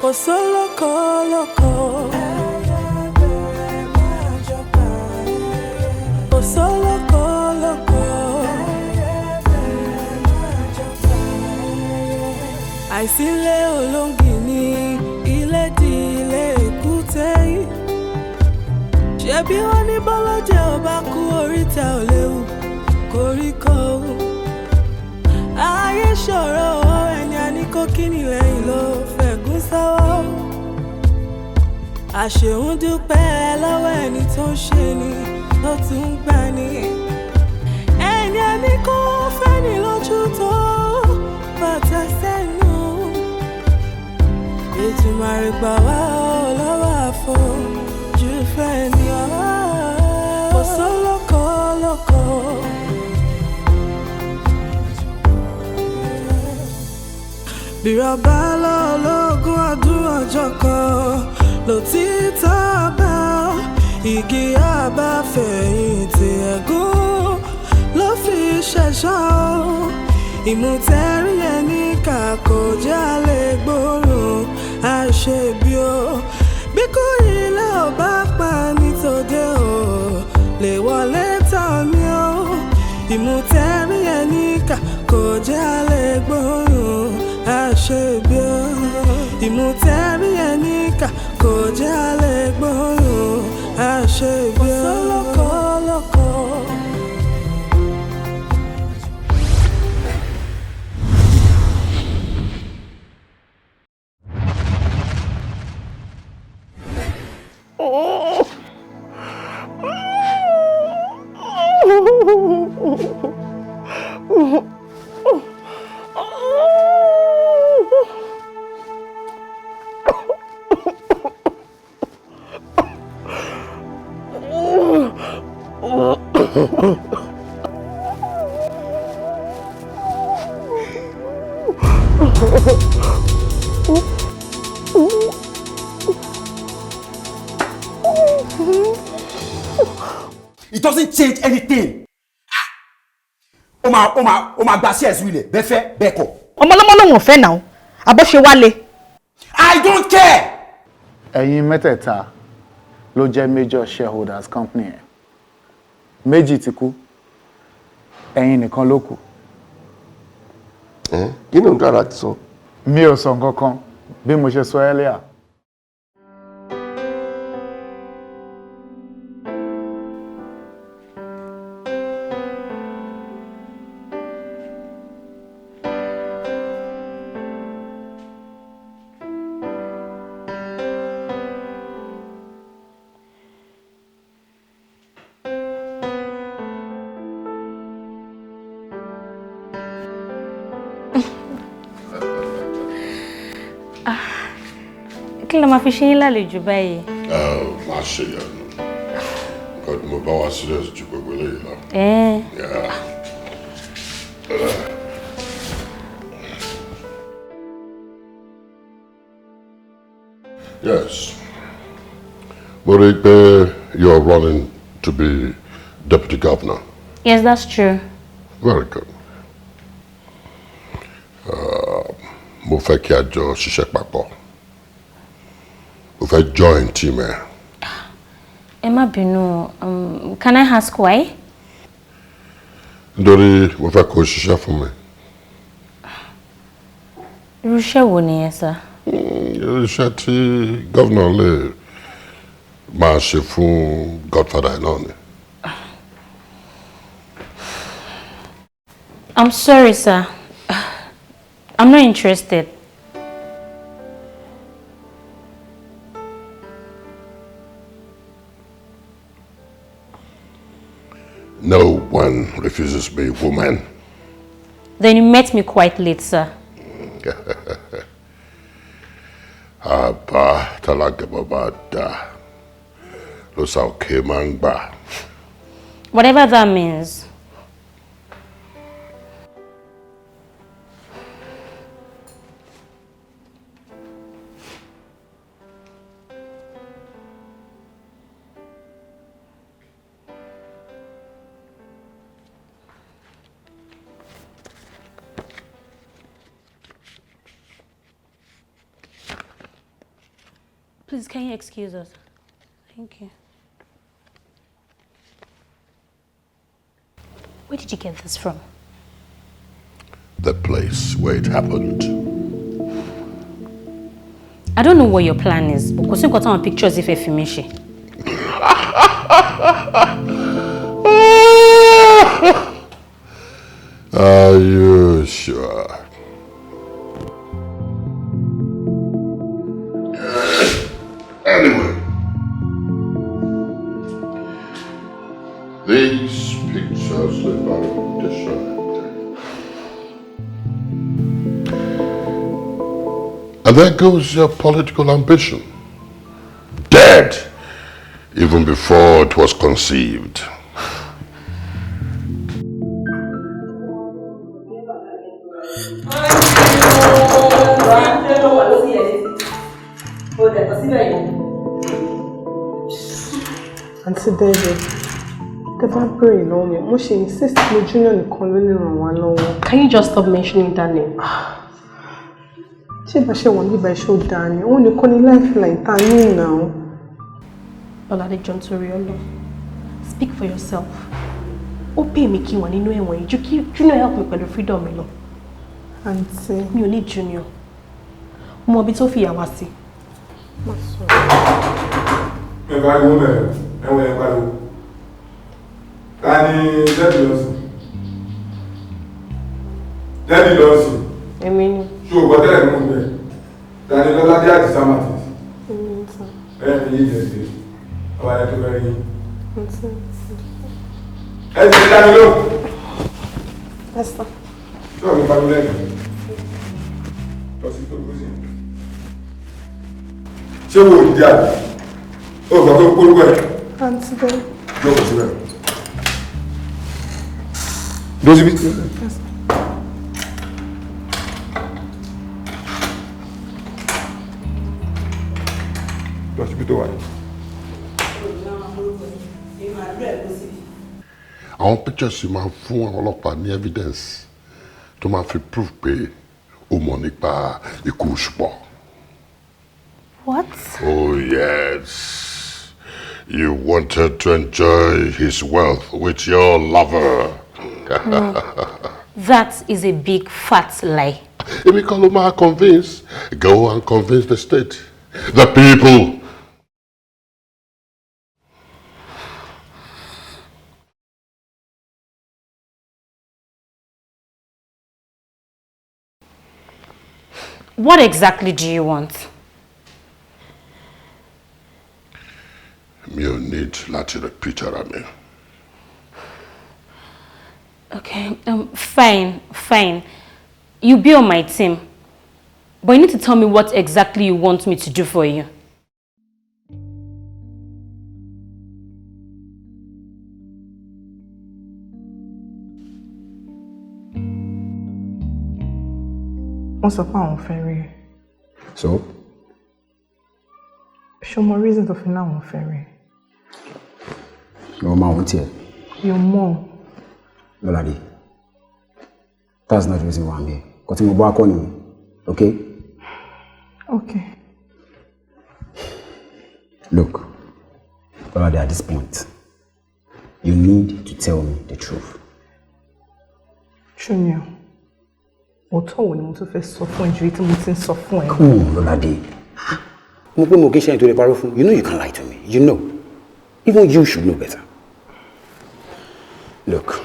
Osoloko loko. Osoloko loko. Àìsílẹ̀ olóngìní ilé di ilé èkúté. Ṣebí wọ́n ní bọ́lọ́jẹ́ ò bá kú oríta ò léwu koríko. Ayé ṣòro ẹni a ní kó kíni lẹ́yìn ló fẹ̀gún sọ́wọ́. Àṣeun dúpẹ́ lọ́wọ́ ẹni tó ń ṣe ni tó tún ń gbà ní. Ẹni a ní kó fẹ́ni lójú tó bàtà sẹ́nu. Ètùmàrè gbà wá lọ́wọ́ àfojú fẹ́ni ọ̀wá. Kò sólókò lóko. Bírọ̀bá lọ́lọ́gún ọdún ọjọ́ kan lòtítọ́ bá igi àbáfẹ̀yìntì ẹ̀gún ló fi ṣẹ̀ṣọ́. Ìmùtẹ́rí ẹni kà kò jálè gbóòórùn àṣebí o. Bí kò ilé ò bá pa ní tòde o lè wọlé tán ni o. Ìmùtẹ́rí ẹni kà kò jálè gbóòórùn àṣebí o. Ìmùtẹ́rí ẹni kà kò jálè gbóòórùn àṣebí o. Osoloko loko. It doesn't change anything. Oma gba CS wile, befe, beko. Ọmọlọ́mọ lòun ò fẹ́ náà. Àbọ̀ ṣe wálé. I don't care. Ẹ̀yin mẹ́tẹ̀ẹ̀ta ló jẹ́ major shareholders company ẹ̀. Méjì ti kú. Ẹ̀yin nìkan ló kù. Kí ni o dára ti sọ? Mi ò sọ nǹkan kan bí mo ṣe sọ earlier. Kí ló máa fi ṣe yín lálejò báyìí? Máa ṣe ìyanu. Nǹkan tí mo bá wá serious ju gbogbo eléyìí lọ. Yeah. Yes. Mo rí i pé you're running to be deputy governor. Yes, that's true. Very good. Mo fẹ́ kí a jọ ṣiṣẹ́ papọ̀. Mo fẹ́ join team ẹ. Ẹ má bínú, can I ask why? Nítorí mo fẹ́ kó ṣiṣẹ́ fún mi. Irú iṣẹ́ wo nìyẹn, sir? Iṣẹ́ tí governor lè máa ṣe fún godfather náà ni. I'm sorry, sir. I'm not interested. No one refuses me, woman. Then you met me quite late, sir. Aba talagababa da. Lo sa oke mangba. Whatever that means. Please, can you excuse us? Thank you. Where did you get this from? The place where it happened. I don't know what your plan is, because you've got some pictures if you finish it. Are you sure? Anyway, these pictures look very different. And there goes your political ambition. Dead, even before it was conceived. Auntie David, the barbarian, you know me. Mo ṣe insist mo Junior nìkan ló lè ràn wá lọ́wọ́. Can you just stop mentioning that name? Ṣé bá ṣe wọ́n níbà iṣẹ́ ò dáa ni? Òun nìkan ni lifeline ta ní ìnáwó. Olade John Toriolo, speak for yourself. Ó pè mí kí wọ́n nínú ẹ̀wọ̀n yìí kí Junior help me pẹ̀lú freedom mi lọ. Auntie. Mi ò ní Junior. Mo mọ ibi tó fi yà wá sí. Me vai woman, ẹ̀wọ̀n ẹ̀ pariwo. Ta ni Debbie Lawson? Debbie Lawson. Èmi ni. Ṣé o gbọ́ tẹ́lẹ̀ ní mo gbẹ̀? Ta ni Lọ́ládé Àdìsá Martins? Ẹ̀mí yìí jẹ̀ sí. Ọba ẹ̀ tó fẹ́ yín. Ẹ ti dá mi lóhùn. Ṣé o mi pariwo lẹ́yìn? Lọ sí tó gbósì. Ṣé wo ìdí àná? Ó gbọ́ tó kórúkọ ẹ̀. Auntie David. Jókòó síbẹ̀. Dúró síbí. Lọ síbí tó wà ní. Àwọn pictures yìí máa fún àwọn ọlọ́pàá ní evidence tó máa fi prove pé ó mọ̀ nípa ikú Ṣùpọ̀. What? Oh yes, you wanted to enjoy his wealth with your lover. That is a big fat lie. Èmi kọ́ ló máa convince. Go and convince the state, the people. What exactly do you want? Mi ò need láti repeat ara mi. Okay, fine. You be on my team. But you need to tell me what exactly you want me to do for you. Wọ́n sọ pé àwọn fẹ́ rí ẹ. So? Ṣé o mọ reason tó fi ní àwọn fẹ́ rí ẹ? Your mom won't hear. Your mom. Lolade. That's not the reason why I'm here. Got him back on you. Okay? Okay. Look, Lolade, at this point, you need to tell me the truth. Junior. Òótọ́ wo ni mo tún fẹ́ sọ fún ẹ ju èyí tí mo ti ń sọ fún ẹ? Come on, Lolade. Mo pé mo kì í ṣe nítorí parọ́ fún. You know you can't lie to me. You know. Even you should know better. Look,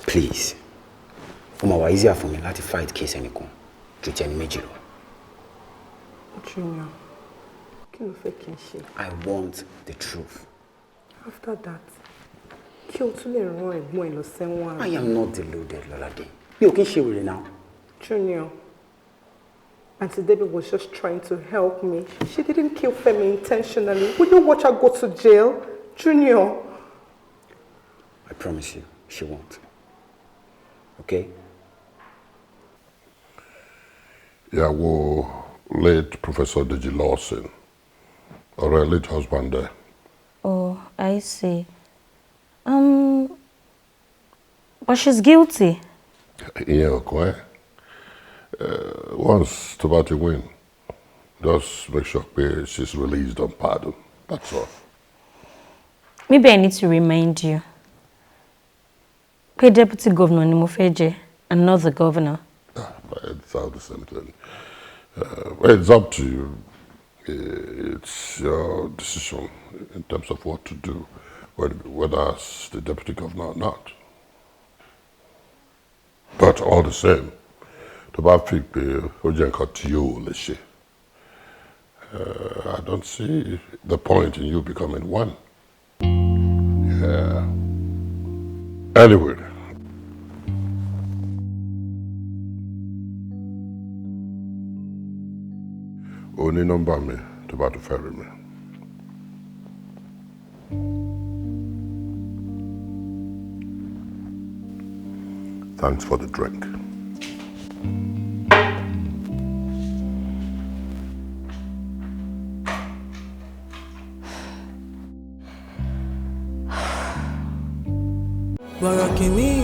please. Ó máa wá easier for me láti fight case ẹnìkan ju ti ẹni méjì lọ. Junior, kí ló fẹ́ kí n ṣe? I want the truth. After that, kí o tún lè rán ẹ̀gbọ́n ẹ lọ sẹ́wọ̀n. I am not deluded, Lolade. Mi ò kí ń ṣe wèrè now. Junior, Auntie Debbie was just trying to help me. She didn't kill Femi intentionally. Will you watch her go to jail? Junior. I promise you, she won't. Okay? Yeah, well, late Professor Deji Lawson, or her late husband there. Oh, I see. But she's guilty. Yeah, okay. Once to about to win, Just make sure she's released on pardon. That's all. Maybe I need to remind you. Pay deputy governor ni mo fẹ́ jẹ, and not the governor. It's all the same thing. It's up to you. It's your decision in terms of what to do, whether as the deputy governor or not. But all the same, the bad people who cut to you, I don't see the point in you becoming one. Yeah. Anyway. Only number me to ferry me. Thanks for the drink. Borokini.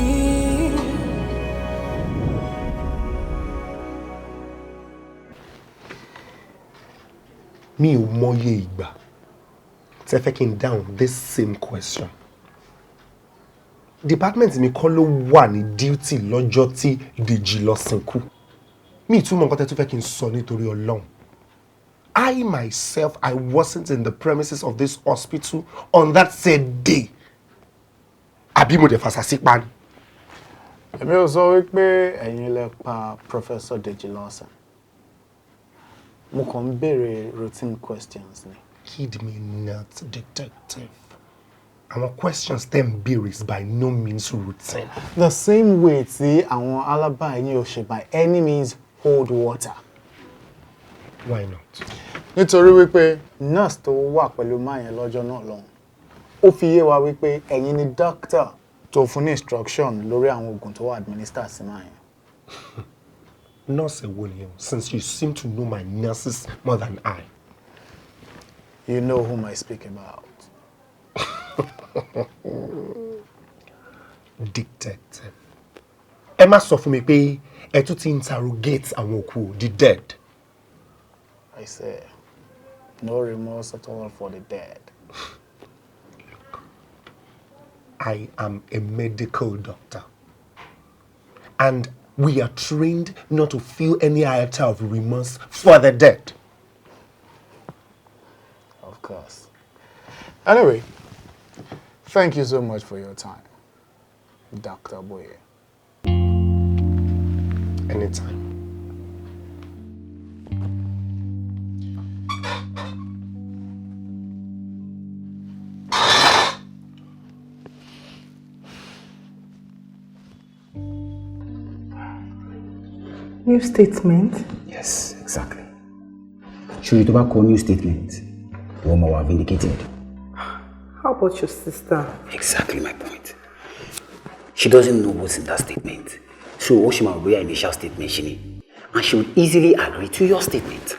Mi ò mọye ìgbà tẹ́ fẹ́ kí n down this same question. Department mi kọ́ ló wà ní duty lọ́jọ́ tí Dèjì lọ sìnkú. Mi ì túmọ̀ nǹkan tẹ́ tún fẹ́ kí n sọ nítorí Ọlọ́run. I myself, I wasn't in the premises of this hospital on that said day. Àbí mo dẹ̀ fàṣàsí pa ni. Èmi ò sọ wípé ẹ̀yin lẹ pa Professor Dèjì lọ́sàn. Mo kàn ń béèrè routine questions ni. Kid me not, detective. Àwọn questions them béèrè is by no means routine. The same way tí àwọn alábà yín ò ṣe by any means hold water. Why not? Nítorí wípé nurse tó wà pẹ̀lú máyẹn lọ́jọ́ náà lọ́hùn. Ó fi yé wa wípé ẹ̀yin ni doctor tó fún ní instruction lórí àwọn oògùn tó wà administer sí máyẹn. Nurse William, since you seem to know my nurses more than I. You know whom I speak about. Detective. Ẹ má sọ fún mi pé ẹ tún ti interrogate àwọn òkú, the dead. I say, no remorse at all for the dead. Look, I am a medical doctor. And we are trained not to feel any iota of remorse for the dead. Of course. Anyway, thank you so much for your time, Dr. Boye. Anytime. New statement? Yes, exactly. Should you talk about new statement? The woman were vindicated. How about your sister? Exactly my point. She doesn't know what's in that statement. So what she might be her initial statement, and she would easily agree to your statement.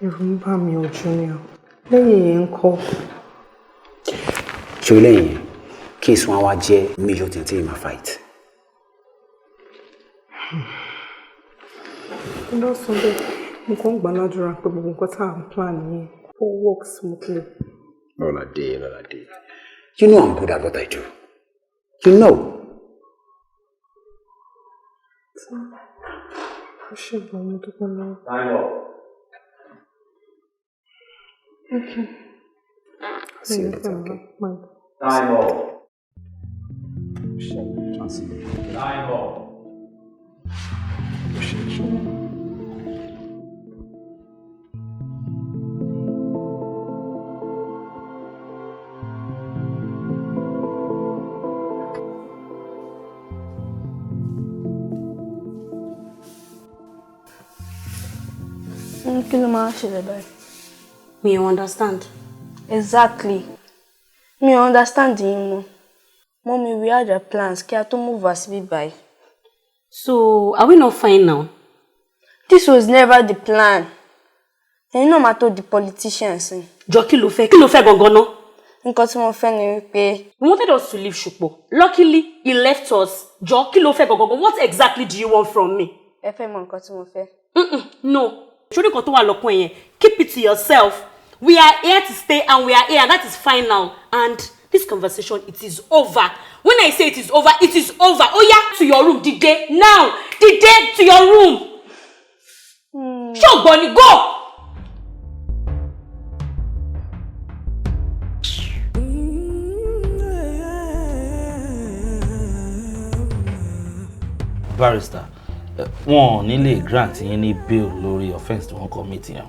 Yoruba mi o Junior. Lẹ́yìn ńkọ́. Ṣé lẹ́yìn case wọn wá jẹ́ major thing in my fight. Lọ sọ bẹ́ẹ̀, mo kàn gbàládùra pé gbogbo nǹkan tá à ń plan yẹn ó work smoothly. Lọ́ládé. You know I'm good at what I do. You know. Ṣé ìgbà mo dúpẹ́ lọ́wọ́? Okay. See you later, okay? Time off. I'll see you. Time off. Kí ló máa ṣẹlẹ̀ báyìí? Me understand. Exactly. Me understand yín mọ́. Mommy, we had our plans kí a tó move us by. So, are we not fine now? This was never the plan. Ẹ̀yin náà máa tó the politicians. Jọ kí ló fẹ́ gangan ná? Nǹkan tí mo fẹ́ ni wípé He wanted us to leave Ṣùpọ̀. Luckily, he left us. Jọ kí ló fẹ́ gangan. What exactly do you want from me? ẹ fẹ́ mọ nǹkan tí mo fẹ́. No. Shouldn't go to one keep it to yourself. We are here to stay and we are here, and that is fine now. And this conversation, it is over. When I say it is over, it is over. Oh yeah, to your room, the day now. The day to your room. Sure, Bonnie, go! Barrister, wọ́n ní lè grant yín ní bail lórí offence tí wọ́n commit yẹn.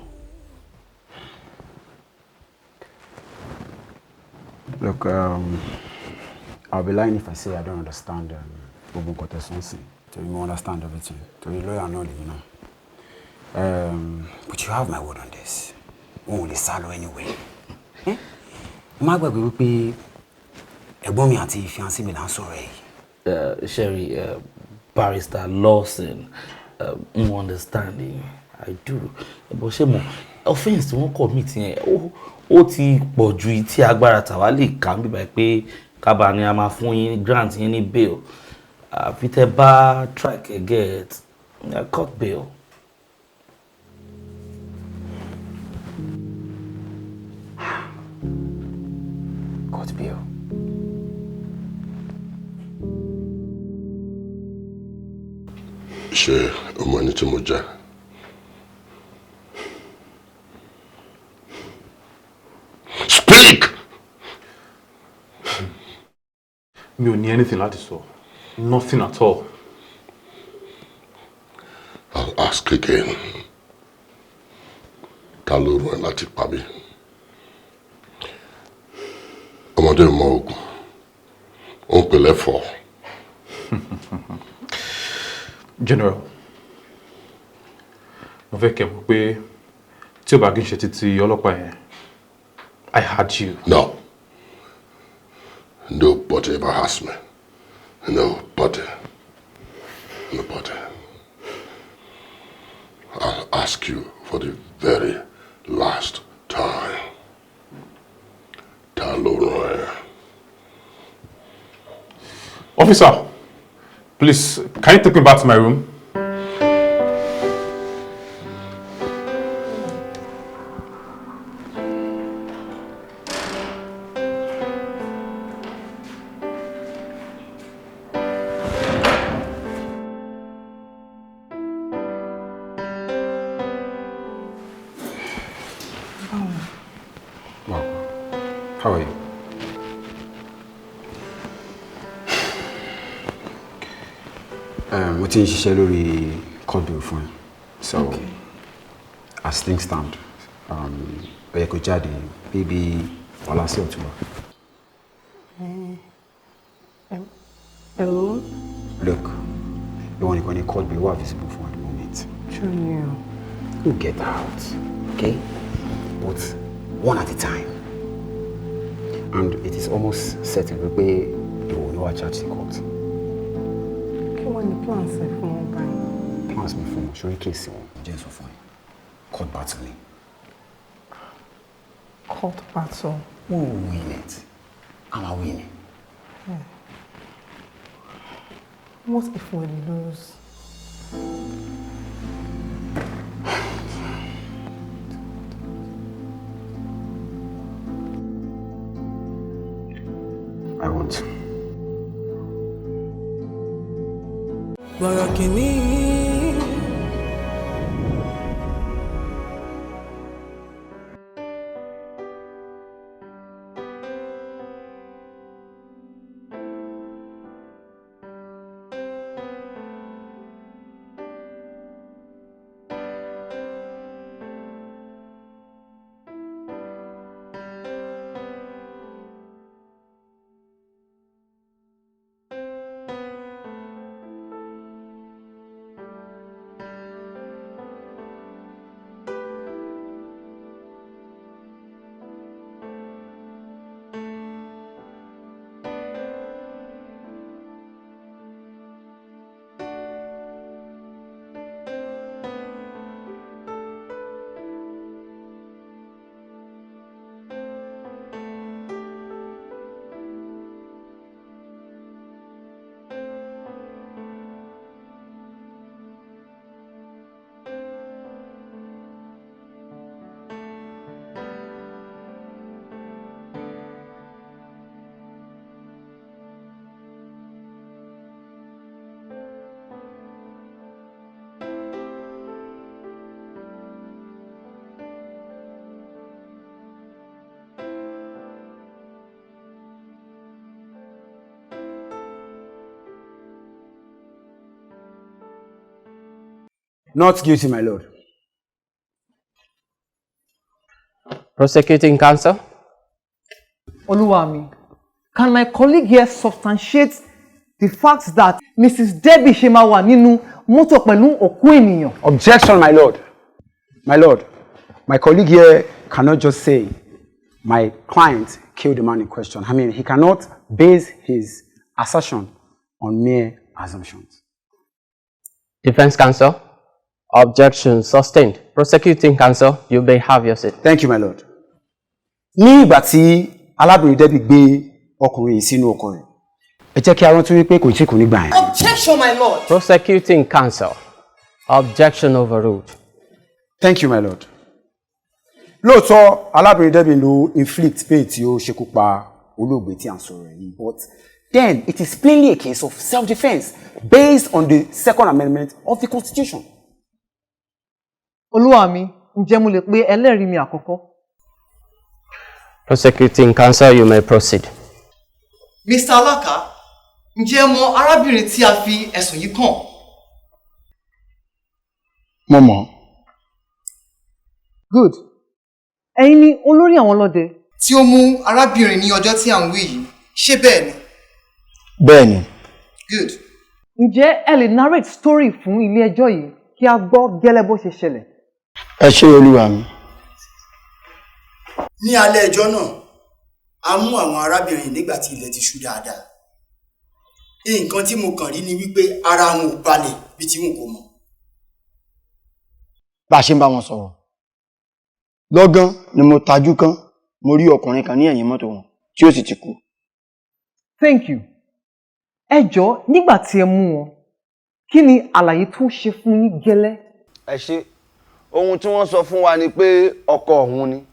Look, I'll be lying if I say I don't understand Bobo Kotesonsi. So you understand everything. So you lawyer know, you know. But you have my word on this. Only salo anyway. My baby will be a bommy at if you see me now sorry. Sherry, Barrister Lawson, understanding. I do. But shemo, offense tí wọ́n commit yẹn, ó ti pọ̀ ju tí agbára tàwa lè kà bí báyìí pé kábà ni a máa fún yín grant yín ní bail. Àfi tẹ́ bá try to get court bail. Court bail. Ṣé ọmọ ẹni tí mo jẹ́? Speak! Mi ò ní anything láti sọ. Nothing at all. I'll ask again. Ta ló rán ẹ láti pa mí? Ọmọdé mọ ogun. Ó ń pè lẹ́fọ̀ọ́. General, mo fẹ́ kẹ́ mọ̀ pé tí o bá kí n ṣe títí ọlọ́pàá yẹn, I had you. No. Nobody ever has me. Nobody. Nobody. I'll ask you for the very last time. Ta ló rán ẹ? Officer, please, can you take me back to my room? How are you? Mo ti ń ṣiṣẹ́ lórí court bill fún ẹ. So, as things stand, ó yẹ kó jáde bíbí ọ̀la sí ọ̀túnla. Hello? Look, the one you court bill were visible for at the moment. Sure you. We'll get out, okay? But one at a time. And it is almost certain that they will not charge the court. What are the plans for mobile? Plans me for showing case on James for fine. Court battle. Court battle. Who will win it? I'm winning. Yeah. What if we lose? I won't. Borokini. Not guilty, my lord. Prosecuting counsel. Oluwami, can my colleague here substantiate the fact that Mrs. Debbie Shemawa nínú mọ́tò pẹ̀lú òkú ènìyàn? Objection, my lord. My lord, my colleague here cannot just say my client killed the man in question. I mean, he cannot base his assertion on mere assumptions. Defense counsel. Objection sustained. Prosecuting counsel, you may have your seat. Thank you, my lord. Ní ìgbà tí alábìnrin Debbie gbé ọkùnrin yìí sínú ọkọ̀ rẹ̀, ẹ jẹ́ kí a rántí wípé kò tí kò ní gbà yẹn. Objection, my lord. Prosecuting counsel. Objection overruled. Thank you, my lord. Lóòótọ́ alábìnrin Debbie ló inflict pain tí ó ṣekú pa olóògbé tí à ń sọ̀rọ̀ yìí, but then it is plainly a case of self-defense based on the Second Amendment of the Constitution. Oluwami, ǹjẹ́ mo lè pe ẹlẹ́rìí mi àkọ́kọ́? Prosecuting counsel, you may proceed. Mr. Alaka, ǹjẹ́ mọ arábìnrin tí a fi ẹ̀sùn yìí kàn? Mo mọ̀. Good. Ẹ̀yin ni olórí àwọn ọlọ́dẹ. Tí ó mú arábìnrin ní ọjọ́ tí à ń wí yìí, ṣé bẹ́ẹ̀ ni? Bẹ́ẹ̀ ni. Good. Ǹjẹ́ ẹ lè narrate story fún ilé ẹjọ́ yìí kí a gbọ́ gẹ́lẹ́ bó ṣe ṣẹlẹ̀? Ẹ ṣé olúwa mi. Ní alẹ́ ẹjọ́ náà, a mú àwọn arábìnrin nígbà tí ilẹ̀ ti ṣú dáadáa. Nǹkan tí mo kàn rí ni wípé ara wọn ò balẹ̀ bí tí wọn kò mọ̀. Bá a ṣe ń bá wọn sọ̀rọ̀. Lọ́gán ni mo tajú kán, mo rí ọkùnrin kan ní ẹ̀yìn mọ́tò wọn tí ó sì ti kú. Thank you. Ẹ jọ̀ọ́, nígbà tí ẹ mú wọn, kí ni àlàyé tó ṣe fún yín gẹ́lẹ́? Ẹ ṣé, ohun tí wọ́n sọ fún wa ni pé ọkọ òun ni.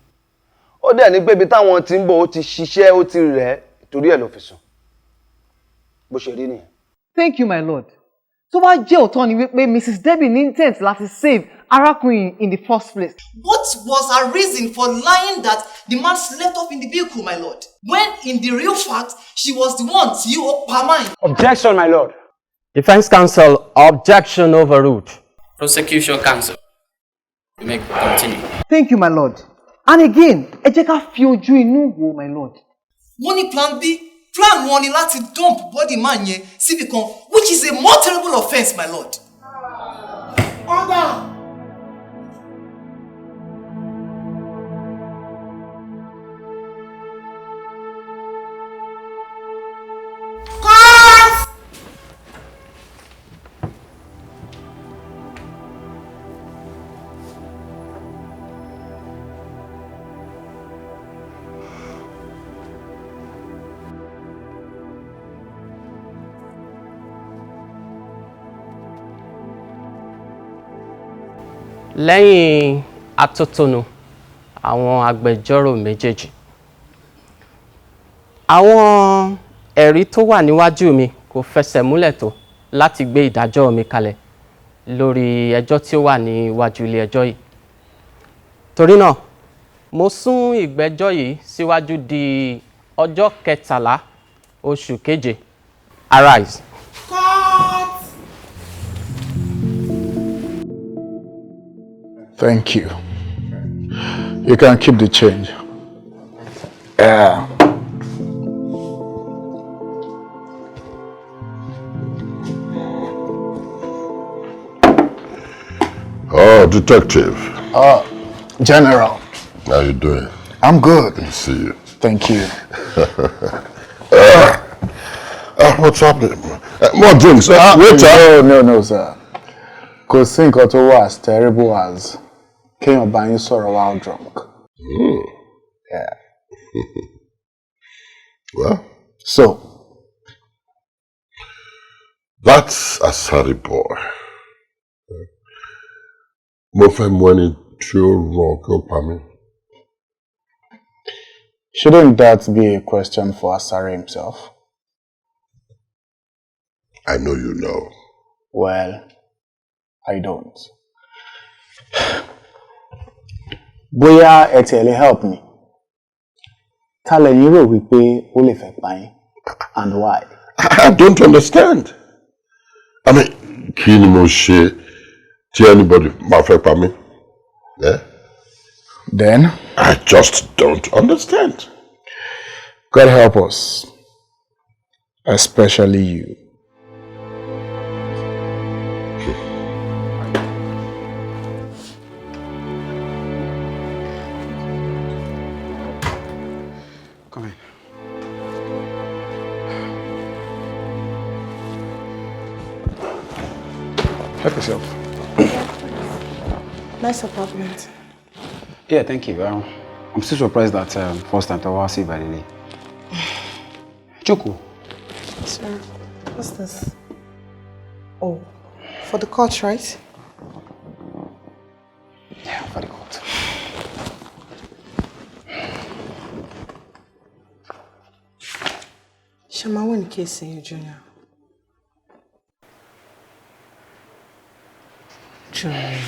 Ó dẹ̀ ní pé ibi táwọn ti ń bọ̀ ó ti ṣiṣẹ́ ó ti rẹ̀ torí ẹ̀ ló fi sùn. Bó ṣe rí nìyẹn. Thank you, my lord. Tó bá jẹ́ òótọ́ ni wípé Mrs. Debbie ní intent láti save arákùnrin in the first place. What was her reason for lying that the man slept off in the vehicle, my lord? When in the real fact, she was the one tí ó pa mine. Objection, my lord. Defense counsel, objection overruled. Prosecution counsel, you may continue. Thank you, my lord. And again, ẹ jẹ́ ká fi ojú inú wò, my lord. Wọ́n ní plan B, plan wọn ni láti dump body man yẹn síbi kan, which is a more terrible offence, my lord. Order! Lẹ́yìn atótónu àwọn agbẹjọ́rò méjèèjì, àwọn ẹ̀rí tó wà níwájú mi kò fẹsẹ̀ múlẹ̀ tó láti gbé ìdájọ́ mi kalẹ̀ lórí ẹjọ́ tí ó wà níwájú ilé ẹjọ́ yìí. Torí náà, mo sún ìgbẹ́jọ́ yìí síwájú di ọjọ́ 13 oṣù keje. Arise. Thank you. You can keep the change. Yeah. Oh, detective. General. How you doing? I'm good. Good to see you. Thank you. What's happening? More drinks. Waiter. No, sir. Kò sí nǹkan tó wà as terrible as kéèyàn bá yín sọ̀rọ̀ while drunk. Yeah. Well. So. That's a sorry boy. Mo fẹ́ mú ẹni tí ó ràn kí ó pa mí. Shouldn't that be a question for Asare himself? I know you know. Well, I don't. Bóyá ẹ tiẹ̀ lè help me. Ta lẹ̀yin rò wípé ó lè fẹ́ pa yín? And why? I don't understand. I mean, kí ni mo ṣe See anybody affect by me? Yeah? Then? I just don't understand. God help us. Especially you. Come in. Help yourself. Nice apartment. Yeah, thank you. I'm still surprised that first time I see by the lady. Choco. Sir, what's this? Oh, for the court, right? Yeah, for the court. Shama, when case in you, Junior? Junior.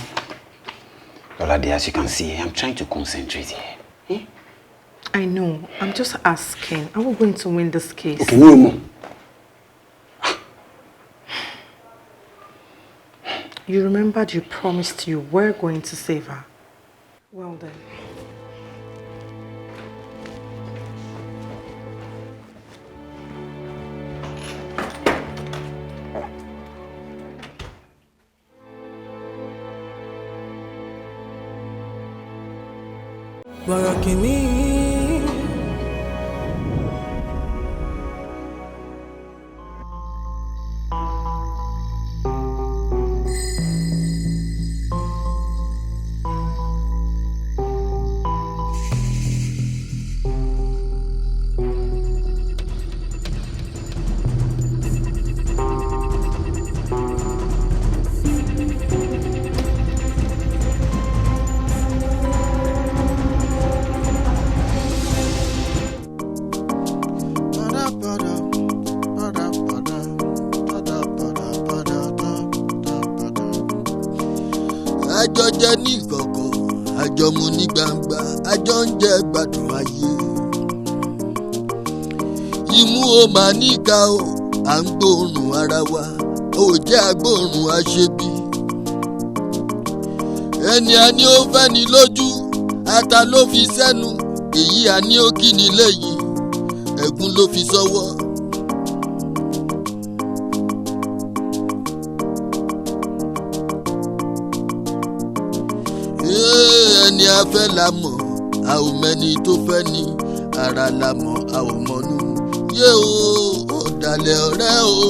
Lolade, as you can see, I'm trying to concentrate here. Eh? I know. I'm just asking. Are we going to win this case? Okay, no more. You remembered you promised you were going to save her. Well then. Borokini. Àjọ jẹ ní ìkọ̀kọ̀, àjọ mu ní gbangba, àjọ ń jẹ gbádùn ayé. Imú o máa níka o, à ń gbóòórùn ara wa, ò jẹ́ agbóòórùn aṣebi. Ẹni a ní ó fẹ́ ni lójú, ata ló fi sẹ́nu, èyí a ní ó kí ni lẹ́yìn, ẹ̀gún ló fi sọ́wọ́. Ẹni a fẹ́ la mọ̀, a ò mẹ́ni tó fẹ́ ni, ara la mọ̀, a ò mọ̀nú. Yé o, ọ̀dàlẹ̀ ọ̀rẹ́ o.